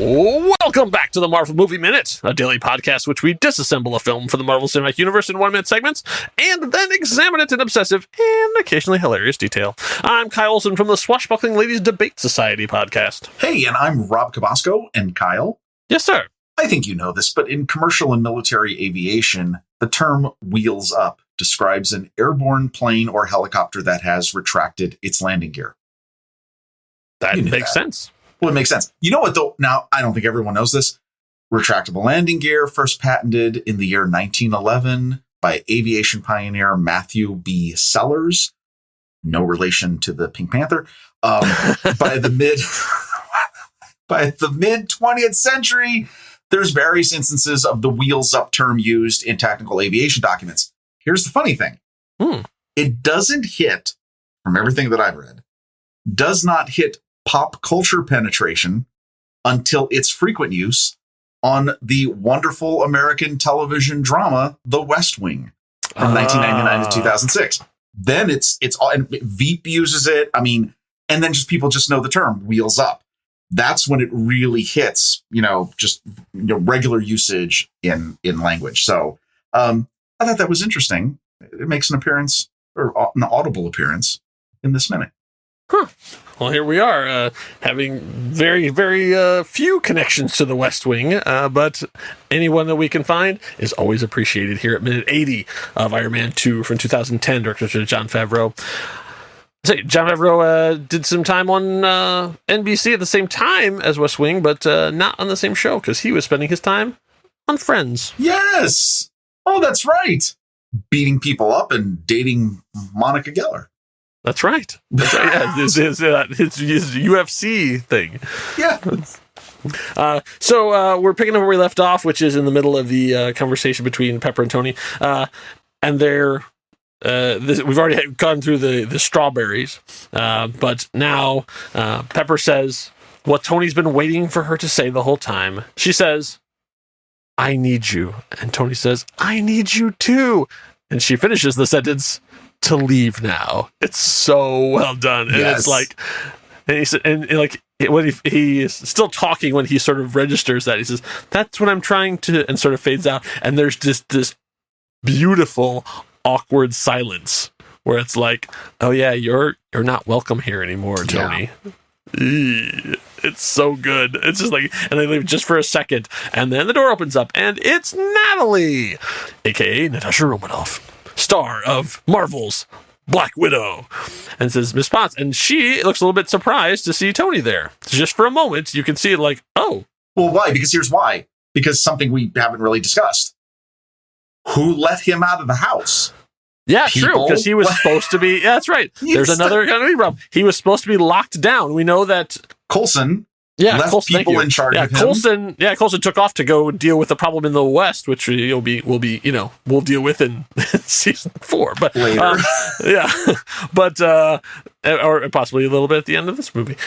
Welcome back to the Marvel Movie Minute, a daily podcast which we disassemble a film for the Marvel Cinematic Universe in 1 minute segments and then examine it in obsessive and occasionally hilarious detail. I'm Kyle Olson from the Swashbuckling Ladies Debate Society podcast. Hey, and I'm Rob Cabasco. And Kyle? Yes, sir. I think you know this, but in commercial and military aviation, the term wheels up describes an airborne plane or helicopter that has retracted its landing gear. That makes sense. Well, it makes sense. You know what, though? Now, I don't think everyone knows this. Retractable landing gear first patented in the year 1911 by aviation pioneer Matthew B. Sellers. No relation to the Pink Panther. By the mid 20th century, there's various instances of the wheels up term used in technical aviation documents. Here's the funny thing. It doesn't hit, from everything that I've read, does not hit pop culture penetration until its frequent use on the wonderful American television drama, The West Wing, from 1999 to 2006. Then it's all, and Veep uses it. I mean, and then just people just know the term wheels up. That's when it really hits, regular usage in language. So I thought that was interesting. It makes an appearance, or an audible appearance, in this minute. Huh. Well, here we are, having very, very few connections to the West Wing, but anyone that we can find is always appreciated here at minute 80 of Iron Man 2 from 2010, directed Jon Favreau. Jon Favreau did some time on NBC at the same time as West Wing, but not on the same show, because he was spending his time on Friends. Yes! Oh, that's right! Beating people up and dating Monica Geller. That's right. Yeah, his UFC thing. Yeah. So we're picking up where we left off, which is in the middle of the conversation between Pepper and Tony. And they're we've already gone through the strawberries, but now Pepper says what Tony's been waiting for her to say the whole time. She says, "I need you," and Tony says, "I need you too," and she finishes the sentence, "to leave now." It's so well done. And yes. It's like, and he said, and like when he is still talking, when he sort of registers that, he says, "That's what I'm trying to," and sort of fades out. And there's just this beautiful, awkward silence where it's like, "Oh yeah, you're not welcome here anymore, Tony." Yeah. It's so good. It's just like, and they leave just for a second, and then the door opens up, and it's Natalie, aka Natasha Romanoff, star of Marvel's Black Widow, and says, "Miss Potts," and she looks a little bit surprised to see Tony there. Just for a moment, you can see it like, oh. Well, why? Because here's why. Because something we haven't really discussed. Who let him out of the house? Yeah, true, because he was supposed to be, yeah, that's right. There's another kind of problem. He was supposed to be locked down. We know that Coulson left Coulson, people in charge of him. Coulson took off to go deal with the problem in the West, which we'll deal with in season 4. But later. Or possibly a little bit at the end of this movie.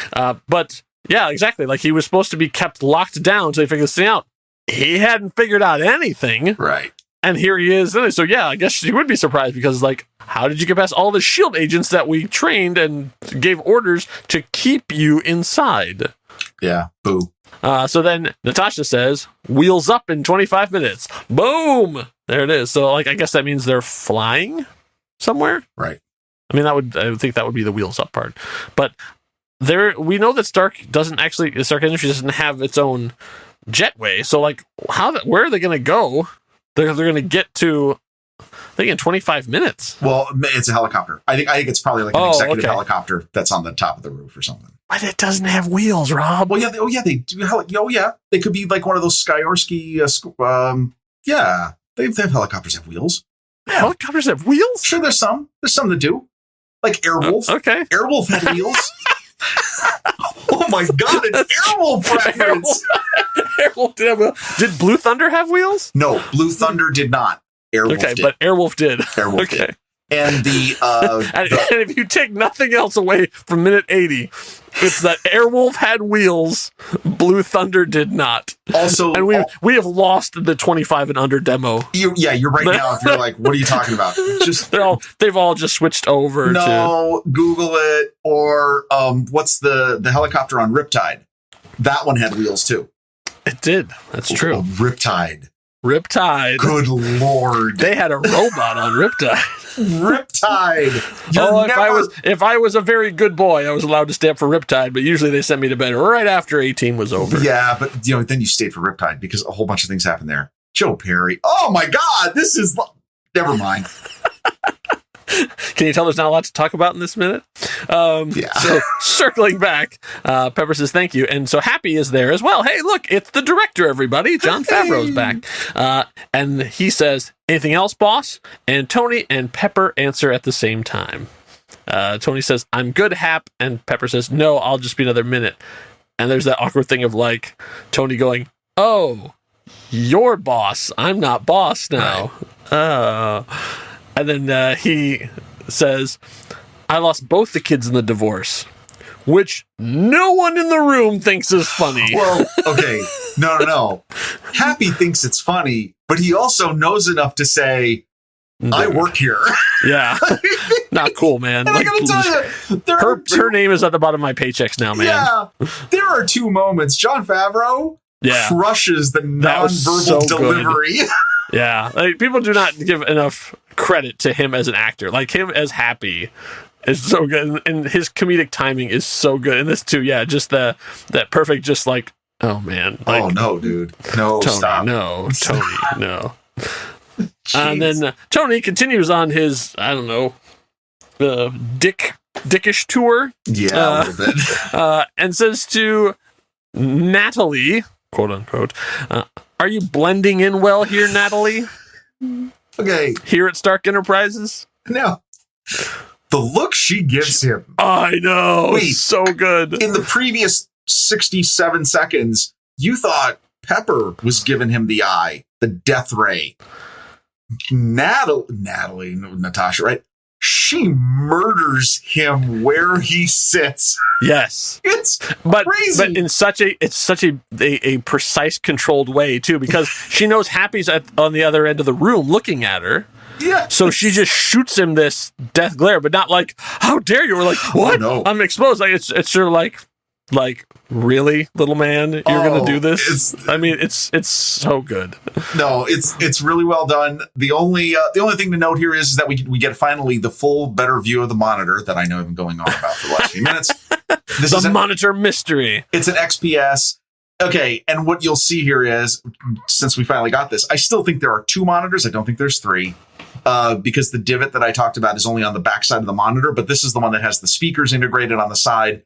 But yeah, exactly. Like, he was supposed to be kept locked down until he figured this thing out. He hadn't figured out anything. Right. And here he is. So yeah, I guess she would be surprised, because like, how did you get past all the SHIELD agents that we trained and gave orders to keep you inside? Yeah, boo. So then Natasha says, "Wheels up in 25 minutes. Boom! There it is. So like, I guess that means they're flying somewhere? Right. I mean, I would think that would be the wheels up part. But we know that Stark Industries doesn't have its own jetway. So like, where are they going to go? They're going to get to, I think, in 25 minutes. Well, it's a helicopter. I think it's probably like an executive helicopter that's on the top of the roof or something. But it doesn't have wheels, Rob. Well, yeah, they do. They could be like one of those Skyorsky. They have helicopters have wheels. Yeah. Helicopters have wheels? Sure, there's some that do. Like Airwolf. Okay. Airwolf had wheels. Oh my God, an Airwolf reference. Airwolf did have wheels. Did Blue Thunder have wheels? No, Blue Thunder did not. Airwolf did. But Airwolf did. Airwolf did. And and if you take nothing else away from minute 80, it's that Airwolf had wheels, Blue Thunder did not. Also, and we have lost the 25 and under demo. You're right now. If you're like, what are you talking about? They've all just switched over. Google it. Or what's the helicopter on Riptide? That one had wheels too. It did. That's true. Riptide. Riptide. Good Lord. They had a robot on Riptide. Riptide. If I was a very good boy, I was allowed to stay up for Riptide, but usually they sent me to bed right after 18 was over. Yeah, but then you stayed for Riptide because a whole bunch of things happened there. Joe Perry. Oh my God, this is never mind. Can you tell there's not a lot to talk about in this minute? Yeah. So circling back, Pepper says thank you. And so Happy is there as well. Hey, look, it's the director, everybody. John Favreau's back. And he says, anything else, boss? And Tony and Pepper answer at the same time. Tony says, I'm good, Hap. And Pepper says, no, I'll just be another minute. And there's that awkward thing of like Tony going, oh, you're boss. I'm not boss now. Right. Oh. And then he says, I lost both the kids in the divorce, which no one in the room thinks is funny. Well, okay. No. Happy thinks it's funny, but he also knows enough to say, I work here. Yeah. Not cool, man. And like, I gotta tell you, her name is at the bottom of my paychecks now, man. Yeah. There are two moments. John Favreau crushes the nonverbal delivery. Yeah. Like, people do not give enough credit to him as an actor. Like, him as Happy is so good, and his comedic timing is so good. And this too, yeah, just that perfect, just like, oh man, like, oh no, dude, no, Tony, stop, no, Tony, no. And then Tony continues on his, I don't know, dickish tour, yeah, a little bit, and says to Natalie, quote unquote, "Are you blending in well here, Natalie?" Okay. Here at Stark Enterprises? No. The look she gives him. I know. Wait, so good. In the previous 67 seconds, you thought Pepper was giving him the eye, the death ray. Natalie, Natasha, right? She murders him where he sits. Yes. It's crazy. But in such a precise, controlled way, too, because she knows Happy's on the other end of the room looking at her. Yeah. So she just shoots him this death glare, but not like, how dare you? We're like, what? Oh, no. I'm exposed. Like, it's sort of like, really, little man, you're going to do this? It's so good. No, it's really well done. The only thing to note here is that we get finally the full, better view of the monitor that I know I've been going on about for the last few minutes. This is monitor mystery. It's an XPS. Okay, and what you'll see here is, since we finally got this, I still think there are two monitors. I don't think there's three. Because the divot that I talked about is only on the back side of the monitor, but this is the one that has the speakers integrated on the side.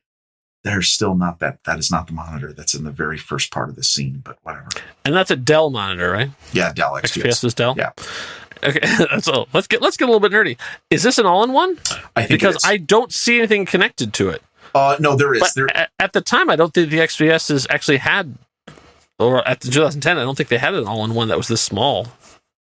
There's still not that. That is not the monitor that's in the very first part of the scene, but whatever. And that's a Dell monitor, right? Yeah, Dell XPS. XPS is Dell? Yeah. Okay, so let's get a little bit nerdy. Is this an all-in-one? I think because I don't see anything connected to it. No, there is. But at the time, I don't think the XPSs actually had, or at the 2010, I don't think they had an all-in-one that was this small.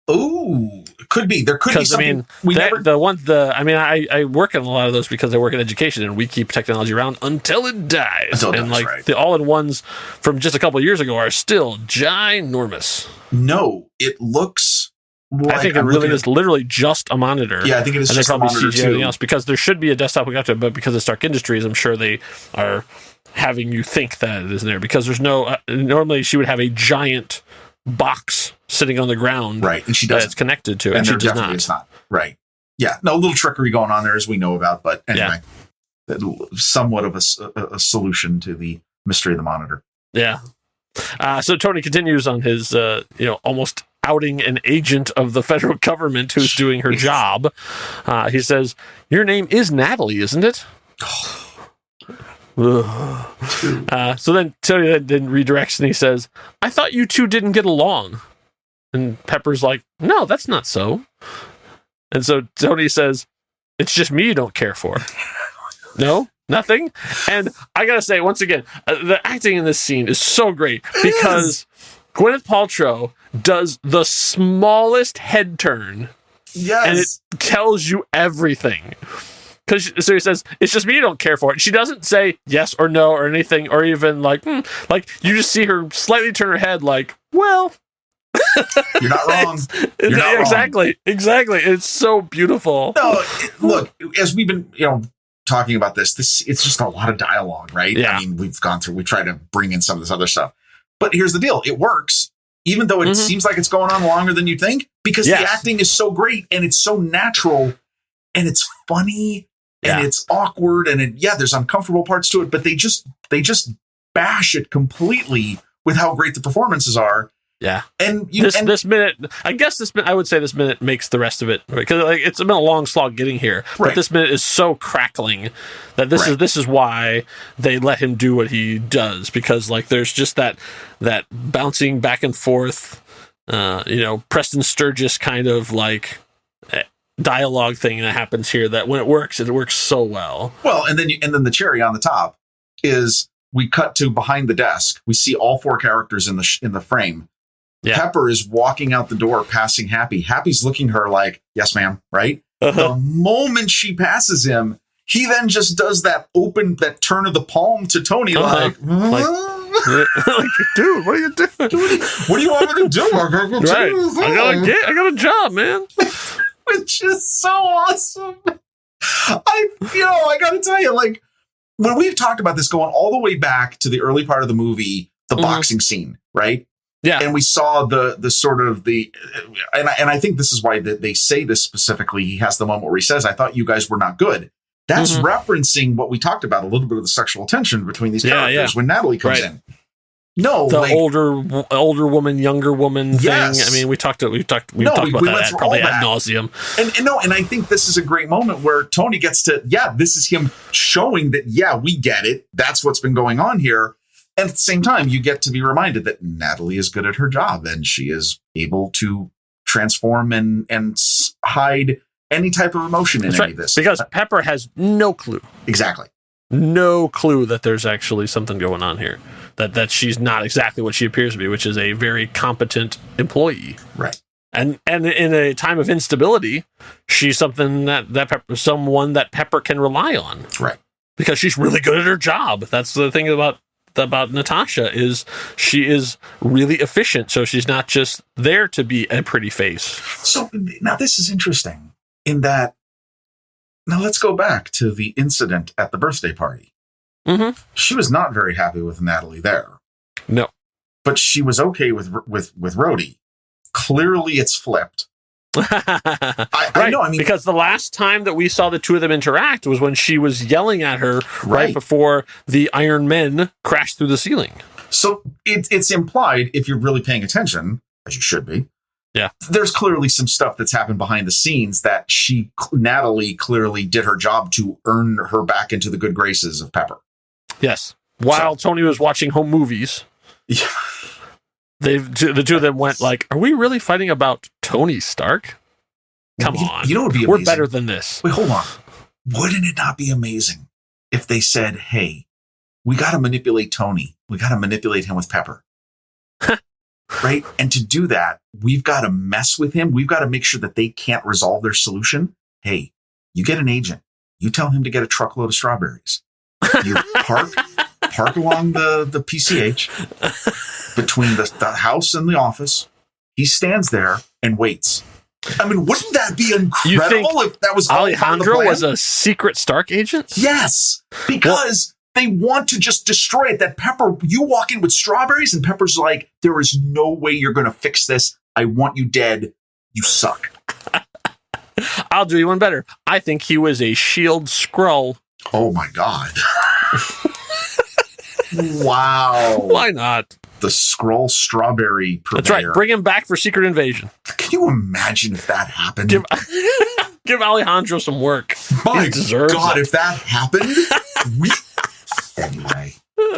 Ooh, could be. There could be something. I work in a lot of those because I work in education and we keep technology around until it dies. Right. The all-in-ones from just a couple of years ago are still ginormous. No, it looks like... I think it really is literally just a monitor. Yeah, I think it is just a monitor too. Everything else, because there should be a desktop we got to, but because it's Stark Industries, I'm sure they are having you think that it is there, because there's no... normally she would have a giant box sitting on the ground, right? And she does. It's connected to, and she definitely is not. Right? Yeah. No, a little trickery going on there, as we know about, but anyway, somewhat of a solution to the mystery of the monitor. Yeah. So Tony continues on his, almost outing an agent of the federal government who's doing her job. He says, "Your name is Natalie, isn't it?" So then Tony then redirects and he says, "I thought you two didn't get along." And Pepper's like, "No, that's not so." And so Tony says, "It's just me you don't care for." No, nothing. And I gotta say, once again, the acting in this scene is so great because Gwyneth Paltrow does the smallest head turn. Yes. And it tells you everything. So he says, "It's just me you don't care for it." She doesn't say yes or no or anything, or even like you just see her slightly turn her head like, well. You're not wrong. You're not exactly. wrong. Exactly. It's so beautiful. No, look, as we've been, talking about this, it's just a lot of dialogue, right? Yeah. I mean, we tried to bring in some of this other stuff. But here's the deal. It works, even though it seems like it's going on longer than you think, because the acting is so great and it's so natural and it's funny and it's awkward and there's uncomfortable parts to it, but they just bash it completely with how great the performances are. Yeah. And this minute, I would say this minute makes the rest of it, because like it's been a long slog getting here, but this minute is so crackling that this is why they let him do what he does, because like there's just that bouncing back and forth, Preston Sturgis kind of like dialogue thing that happens here, that when it works so well. Well, and then the cherry on the top is we cut to behind the desk. We see all four characters in the frame. Yeah. Pepper is walking out the door, passing Happy. Happy's looking at her like, "Yes, ma'am," right? The moment she passes him, he then just does that turn of the palm to Tony, like, dude, what are you doing? What do you want me to do? I got a job, man. Which is so awesome. I gotta tell you, like, when we've talked about this going all the way back to the early part of the movie, the boxing scene, right? Yeah. And we saw the sort of and I think this is why they say this specifically. He has the moment where he says, "I thought you guys were not good." That's referencing what we talked about, a little bit of the sexual tension between these characters when Natalie comes in. No, the older woman, younger woman thing. I mean, we talked about that probably ad nauseum. And I think this is a great moment where Tony gets to, this is him showing that, we get it. That's what's been going on here. And at the same time, you get to be reminded that Natalie is good at her job and she is able to transform and hide any type of emotion in any of this. Because Pepper has no clue. Exactly. No clue that there's actually something going on here. That she's not exactly what she appears to be, which is a very competent employee. Right. And in a time of instability, she's something someone that Pepper can rely on. Right. Because she's really good at her job. That's the thing about Natasha, is she is really efficient, so she's not just there to be a pretty face. So now this is interesting in that, now let's go back to the incident at the birthday party. She was not very happy with Natalie there. No. But she was okay with Rhodey. Clearly it's flipped. I know. I mean, because the last time that we saw the two of them interact was when she was yelling at her right before the Iron Men crashed through the ceiling. So it's implied, if you're really paying attention, as you should be. Yeah. There's clearly some stuff that's happened behind the scenes that Natalie clearly did her job to earn her back into the good graces of Pepper. Yes. While Tony was watching home movies. Yeah. The two of them went like, "Are we really fighting about Tony Stark? Come on. You know what would be amazing? We're better than this." Wait, hold on. Wouldn't it not be amazing if they said, "Hey, we got to manipulate Tony. We got to manipulate him with Pepper." Right? And to do that, we've got to mess with him. We've got to make sure that they can't resolve their solution. Hey, you get an agent. You tell him to get a truckload of strawberries. You park along the PCH between the house and the office. He stands there and waits. I mean, wouldn't that be incredible if that was Alejandro was a secret Stark agent? Yes, because they want to just destroy it. That Pepper, you walk in with strawberries and Pepper's like, "There is no way you're going to fix this. I want you dead. You suck." I'll do you one better. I think he was a S.H.I.E.L.D. Skrull. Oh my God. Wow. Why not? The Skrull strawberry purveyor. That's right. Bring him back for Secret Invasion. Can you imagine if that happened? Give Alejandro some work. My God, if that happened, Anyway,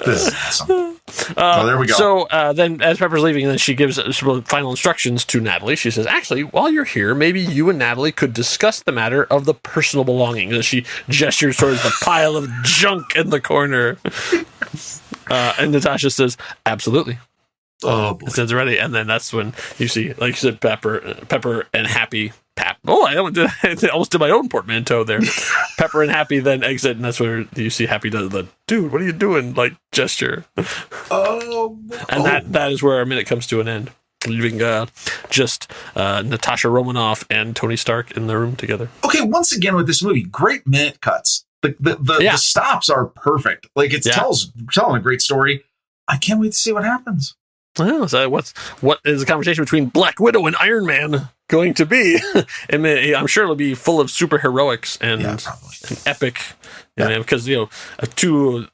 this is awesome. There we go. So then as Pepper's leaving, then she gives some final instructions to Natalie. She says, "Actually, while you're here, maybe you and Natalie could discuss the matter of the personal belongings." As she gestures towards the pile of junk in the corner. And Natasha says, "Absolutely." Oh, boy. It says already. And then that's when you see, like you said, Pepper and Happy. I almost did my own portmanteau there. Pepper and Happy then exit, and that's where you see Happy does the "dude, what are you doing?" like gesture. And that is where our minute comes to an end, leaving just Natasha Romanoff and Tony Stark in the room together. Okay, once again with this movie, great minute cuts. The stops are perfect. Like it's telling a great story. I can't wait to see what happens. Well, so what is the conversation between Black Widow and Iron Man going to be? I mean, I'm sure it'll be full of super heroics and epic, because two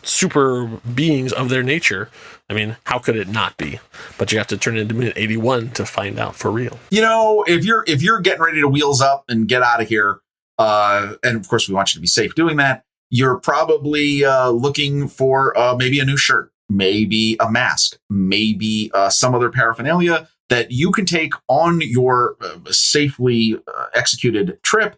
super beings of their nature. I mean, how could it not be? But you have to turn it into minute 81 to find out for real. If you're getting ready to wheels up and get out of here, and of course we want you to be safe doing that, you're probably looking for maybe a new shirt, maybe a mask, maybe some other paraphernalia that you can take on your safely executed trip.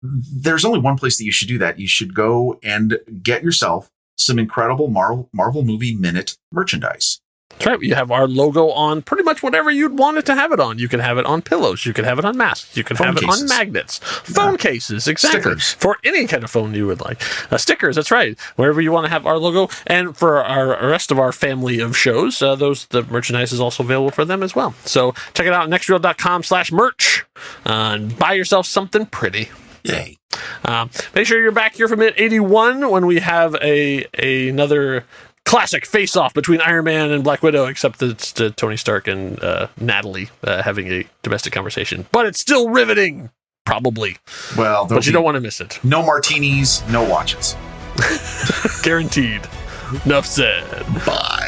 There's only one place that you should do that. You should go and get yourself some incredible Marvel Movie Minute merchandise. That's right. You have our logo on pretty much whatever you'd want it to have it on. You can have it on pillows. You can have it on masks. You can have it on magnets. Phone cases, exactly. Stickers. For any kind of phone you would like. Stickers, that's right. Wherever you want to have our logo. And for our rest of our family of shows, the merchandise is also available for them as well. So check it out at nextreel.com/merch and buy yourself something pretty. Yay. Make sure you're back here for minute 81 when we have another classic face-off between Iron Man and Black Widow, except that it's Tony Stark and Natalie having a domestic conversation. But it's still riveting, probably. Well, but you don't want to miss it. No martinis, no watches. Guaranteed. Enough said. Bye.